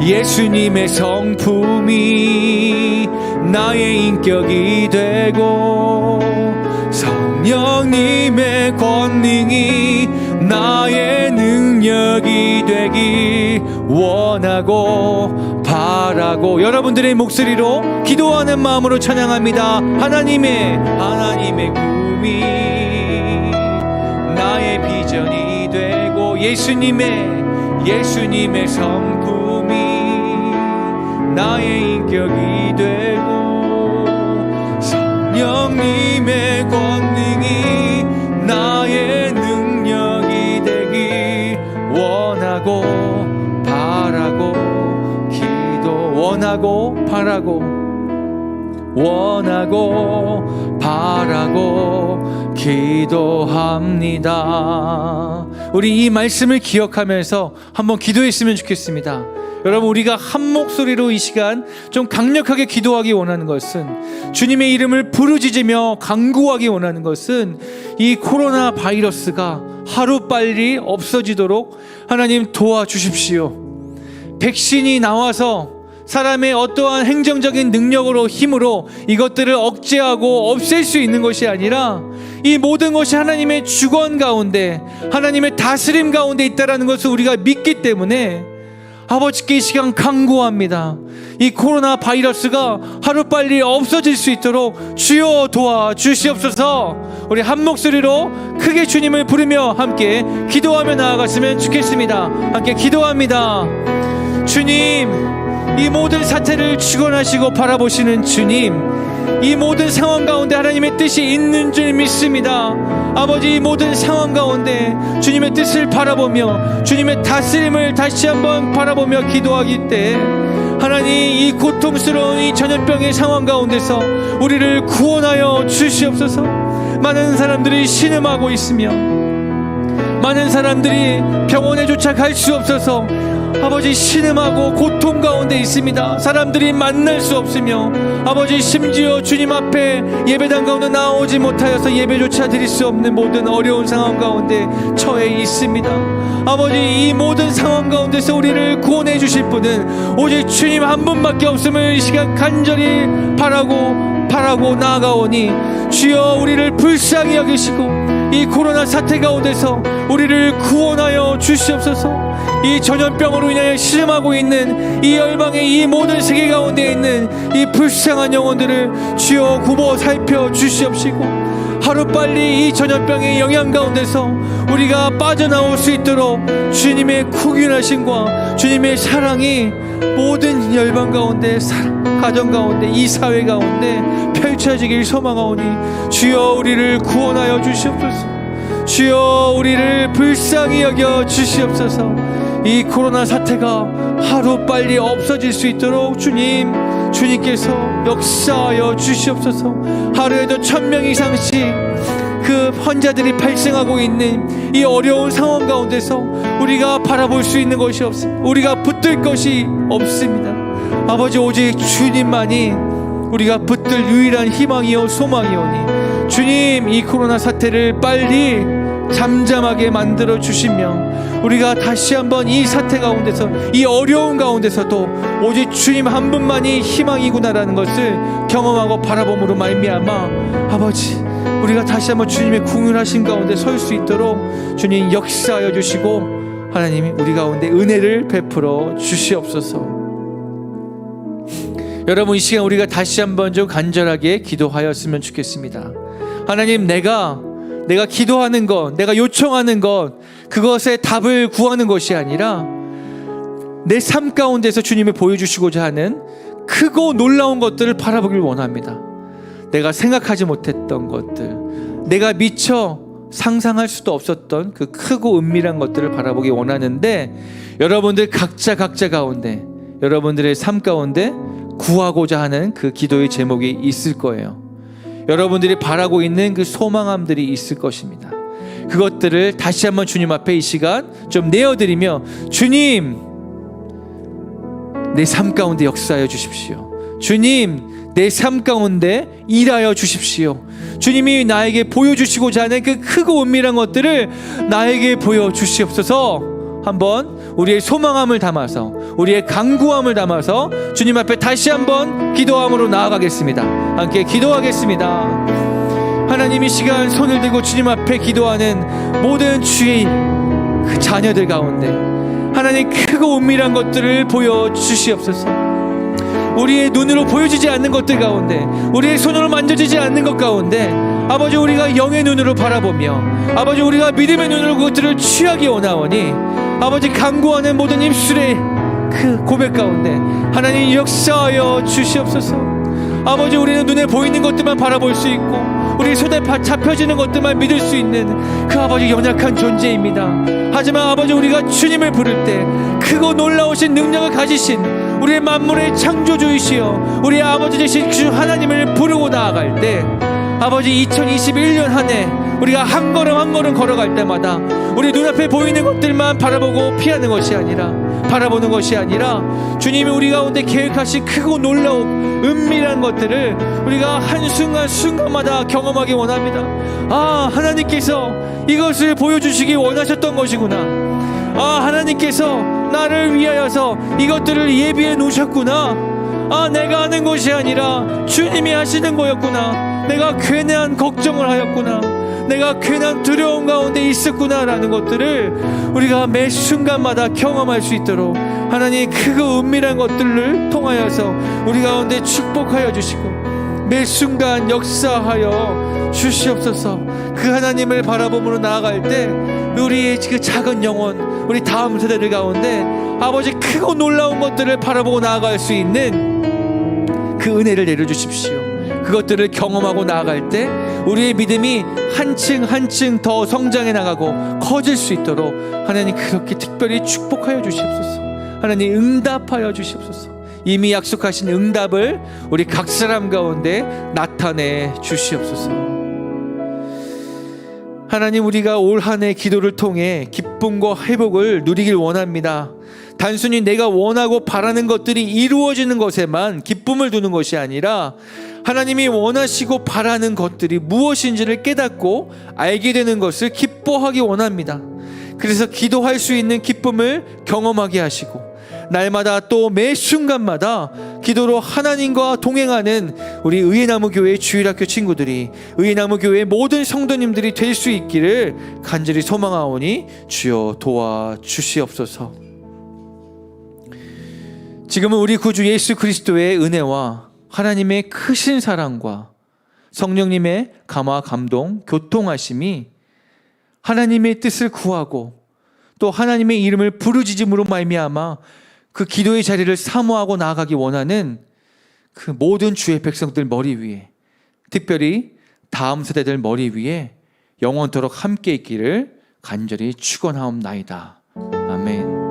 [SPEAKER 4] 예수님의 성품이 나의 인격이 되고 성령님의 권능이 나의 능력이 되길 원하고 바라고 여러분들의 목소리로 기도하는 마음으로 찬양합니다. 하나님의 꿈이 나의 비전이 되고 예수님의 성품이 나의 인격이 되고 성령님의 권능이 나의 능력이 되길 원하고 바라고 기도합니다. 우리 이 말씀을 기억하면서 한번 기도했으면 좋겠습니다. 여러분, 우리가 한 목소리로 이 시간 좀 강력하게 기도하기 원하는 것은, 주님의 이름을 부르짖으며 간구하기 원하는 것은 이 코로나 바이러스가 하루빨리 없어지도록 하나님 도와주십시오. 백신이 나와서 사람의 어떠한 행정적인 능력으로, 힘으로 이것들을 억제하고 없앨 수 있는 것이 아니라 이 모든 것이 하나님의 주권 가운데, 하나님의 다스림 가운데 있다는 것을 우리가 믿기 때문에 아버지께 이 시간 간구합니다. 이 코로나 바이러스가 하루빨리 없어질 수 있도록 주여 도와주시옵소서. 우리 한 목소리로 크게 주님을 부르며 함께 기도하며 나아갔으면 좋겠습니다. 함께 기도합니다. 주님, 이 모든 사태를 주관하시고 바라보시는 주님, 이 모든 상황 가운데 하나님의 뜻이 있는 줄 믿습니다. 아버지, 이 모든 상황 가운데 주님의 뜻을 바라보며 주님의 다스림을 다시 한번 바라보며 기도하기 때 하나님, 이 고통스러운 이 전염병의 상황 가운데서 우리를 구원하여 주시옵소서. 많은 사람들이 신음하고 있으며 많은 사람들이 병원에조차 갈 수 없어서 아버지 신음하고 고통 가운데 있습니다. 사람들이 만날 수 없으며 아버지, 심지어 주님 앞에 예배당 가운데 나오지 못하여서 예배조차 드릴 수 없는 모든 어려운 상황 가운데 처해 있습니다. 아버지, 이 모든 상황 가운데서 우리를 구원해 주실 분은 오직 주님 한 분밖에 없음을 이 시간 간절히 바라고 나아가오니, 주여 우리를 불쌍히 여기시고 이 코로나 사태 가운데서 우리를 구원하여 주시옵소서. 이 전염병으로 인하여 신음하고 있는 이 열방의 이 모든 세계 가운데 있는 이 불쌍한 영혼들을 주여 굽어 살펴 주시옵시고 하루빨리 이 전염병의 영향 가운데서 우리가 빠져나올 수 있도록 주님의 국률하심과 주님의 사랑이 모든 열방 가운데, 가정 가운데, 이 사회 가운데 펼쳐지길 소망하오니 주여 우리를 구원하여 주시옵소서. 주여 우리를 불쌍히 여겨 주시옵소서. 이 코로나 사태가 하루빨리 없어질 수 있도록 주님께서 역사하여 주시옵소서. 하루에도 1000명 이상씩 그 환자들이 발생하고 있는 이 어려운 상황 가운데서 우리가 바라볼 수 있는 것이 없습니다. 우리가 붙들 것이 없습니다. 아버지, 오직 주님만이 우리가 붙들 유일한 희망이요 소망이오니 주님, 이 코로나 사태를 빨리 잠잠하게 만들어 주시며 우리가 다시 한번 이 사태 가운데서, 이 어려운 가운데서도 오직 주님 한 분만이 희망이구나라는 것을 경험하고 바라봄으로 말미암아 아버지, 우리가 다시 한번 주님의 궁휼하신 가운데 설 수 있도록 주님 역사하여 주시고 하나님이 우리 가운데 은혜를 베풀어 주시옵소서. 여러분, 이 시간 우리가 다시 한번 좀 간절하게 기도하였으면 좋겠습니다. 하나님, 내가 기도하는 것, 내가 요청하는 것, 그것에 답을 구하는 것이 아니라 내 삶 가운데서 주님이 보여주시고자 하는 크고 놀라운 것들을 바라보길 원합니다. 내가 생각하지 못했던 것들, 내가 미처 상상할 수도 없었던 그 크고 은밀한 것들을 바라보기 원하는데, 여러분들 각자 가운데, 여러분들의 삶 가운데 구하고자 하는 그 기도의 제목이 있을 거예요. 여러분들이 바라고 있는 그 소망함들이 있을 것입니다. 그것들을 다시 한번 주님 앞에 이 시간 좀 내어드리며, 주님, 내 삶 가운데 역사하여 주십시오. 주님, 내 삶 가운데 일하여 주십시오. 주님이 나에게 보여주시고자 하는 그 크고 은밀한 것들을 나에게 보여주시옵소서. 한번 우리의 소망함을 담아서, 우리의 간구함을 담아서 주님 앞에 다시 한번 기도함으로 나아가겠습니다. 함께 기도하겠습니다. 하나님, 이 시간 손을 들고 주님 앞에 기도하는 모든 주의 그 자녀들 가운데 하나님, 크고 은밀한 것들을 보여주시옵소서. 우리의 눈으로 보여지지 않는 것들 가운데, 우리의 손으로 만져지지 않는 것 가운데 아버지, 우리가 영의 눈으로 바라보며 아버지, 우리가 믿음의 눈으로 그것들을 취하기 원하오니 아버지, 간구하는 모든 입술의 그 고백 가운데 하나님 역사하여 주시옵소서. 아버지, 우리는 눈에 보이는 것들만 바라볼 수 있고 우리 손에 잡혀지는 것들만 믿을 수 있는 그 아버지 연약한 존재입니다. 하지만 아버지, 우리가 주님을 부를 때 크고 놀라우신 능력을 가지신 우리의 만물의 창조주이시여 우리의 아버지 되신 주 하나님을 부르고 나아갈 때 아버지, 2021년 한 해 우리가 한 걸음 한 걸음 걸어갈 때마다 우리 눈앞에 보이는 것들만 바라보고 피하는 것이 아니라, 바라보는 것이 아니라 주님이 우리 가운데 계획하신 크고 놀라운 은밀한 것들을 우리가 한순간순간마다 경험하기 원합니다. 아, 하나님께서 이것을 보여주시기 원하셨던 것이구나. 아, 하나님께서 나를 위하여서 이것들을 예비해 놓으셨구나. 아, 내가 하는 것이 아니라 주님이 하시는 거였구나. 내가 괜한 걱정을 하였구나. 내가 괜한 두려움 가운데 있었구나라는 것들을 우리가 매 순간마다 경험할 수 있도록 하나님, 크고 은밀한 것들을 통하여서 우리 가운데 축복하여 주시고 매 순간 역사하여 주시옵소서. 그 하나님을 바라봄으로 나아갈 때 우리의 그 작은 영혼, 우리 다음 세대들 가운데 아버지, 크고 놀라운 것들을 바라보고 나아갈 수 있는 그 은혜를 내려주십시오. 그것들을 경험하고 나아갈 때 우리의 믿음이 한층 한층 더 성장해 나가고 커질 수 있도록 하나님, 그렇게 특별히 축복하여 주시옵소서. 하나님, 응답하여 주시옵소서. 이미 약속하신 응답을 우리 각 사람 가운데 나타내 주시옵소서. 하나님, 우리가 올 한 해 기도를 통해 기쁨과 회복을 누리길 원합니다. 단순히 내가 원하고 바라는 것들이 이루어지는 것에만 기쁨을 두는 것이 아니라 하나님이 원하시고 바라는 것들이 무엇인지를 깨닫고 알게 되는 것을 기뻐하기 원합니다. 그래서 기도할 수 있는 기쁨을 경험하게 하시고 날마다 또 매 순간마다 기도로 하나님과 동행하는 우리 의예나무교회 주일학교 친구들이, 의예나무교회 모든 성도님들이 될 수 있기를 간절히 소망하오니 주여 도와주시옵소서. 지금은 우리 구주 예수 그리스도의 은혜와 하나님의 크신 사랑과 성령님의 감화, 감동, 교통하심이 하나님의 뜻을 구하고 또 하나님의 이름을 부르짖음으로 말미암아 그 기도의 자리를 사모하고 나아가기 원하는 그 모든 주의 백성들 머리 위에, 특별히 다음 세대들 머리 위에 영원토록 함께 있기를 간절히 축원하옵나이다. 아멘.